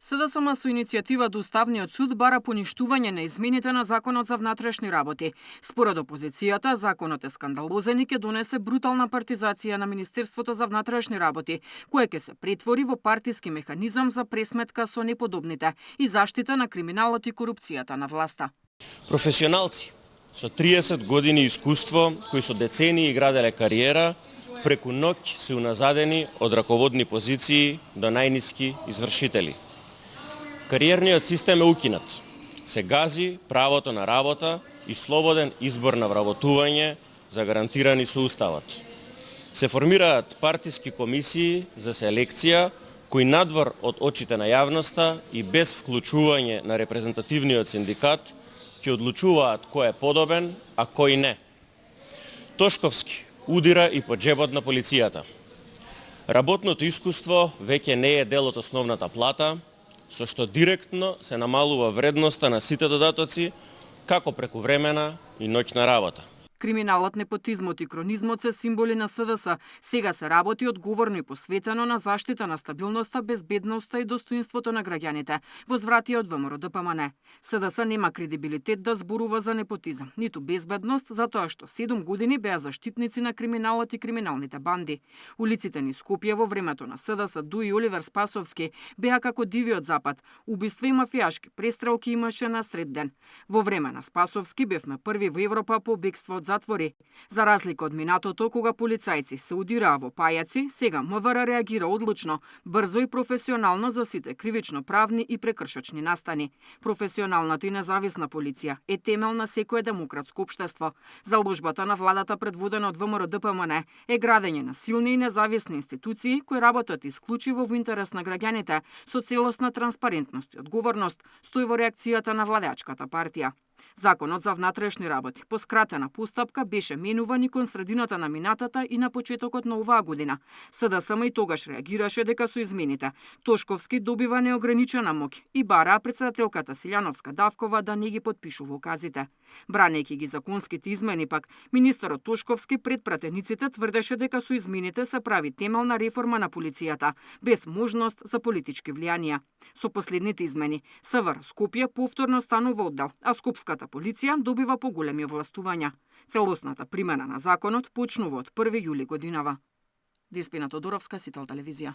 СДСМ со иницијатива до Уставниот суд бара поништување на измените на Законот за внатрешни работи. Според опозицијата, законот е скандалозен и ќе донесе брутална партизација на Министерството за внатрешни работи, кое ќе се претвори во партиски механизам за пресметка со неподобните и заштита на криминалот и корупцијата на власта. Професионалци со 30 години искуство, кои со децении граделе кариера, преку ноќ се уназадени од раководни позиции до најниски извршители. Кариерниот систем е укинат. Се гази правото на работа и слободен избор на вработување загарантирани со Уставот. Се формираат партиски комисии за селекција кои надвор од очите на јавноста и без вклучување на репрезентативниот синдикат ќе одлучуваат кој е подобен, а кој не. Тошковски удира и по џебот на полицијата. Работното искуство веќе не е дел од основната плата, со што директно се намалува вредноста на сите додатоци, како прекувремена и ноќна работа. Криминалот, непотизмот и кронизмот се символи на СДС. Сега се работи одговорно и посветено на заштита на стабилноста, безбедноста и достоинството на граѓаните, возврати од ВМРО-ДПМН. СДС нема кредибилитет да зборува за непотизам, ниту безбедност, затоа што 7 години беа заштитници на криминалот и криминалните банди. Улиците низ Скопје во времето на СДС Дуј и Оливер Спасовски беа како дивиот запад. Убиства и мафијашки престрелки имаше на сред ден. Во време на Спасовски бевме први во Европа по бегство од затвори. За разлика од минатото, кога полицајци се удираа во пајаци, сега МВР реагира одлучно, брзо и професионално за сите кривично-правни и прекршочни настани. Професионалната и независна полиција е темел на секое демократско општество. Заложбата на владата предводена од ВМРО-ДПМН е градење на силни и независни институции кои работат исклучиво во интерес на граѓаните со целосна транспарентност и одговорност, стои во реакцијата на владеачката партија. Законот за внатрешни работи по скратена постапка беше менуван и кон средината на минатата и на почетокот на оваа година. СДСМ и тогаш реагираше дека со измените Тошковски добива неограничена моќ и бараа претседателката Силјановска-Давкова да не ги подпишува указите. Бранејќи ги законските измени пак, министерот Тошковски пред пратениците тврдеше дека со измените се прави темелна реформа на полицијата, без можност за политички влијанија. Со последните измени, СВР Скопје повторно станува оддел, а Скопската полиција добива поголеми овластувања. Целосната примена на законот почнува од 1 јули годинава. Диспина Тодоровска, Сител телевизија.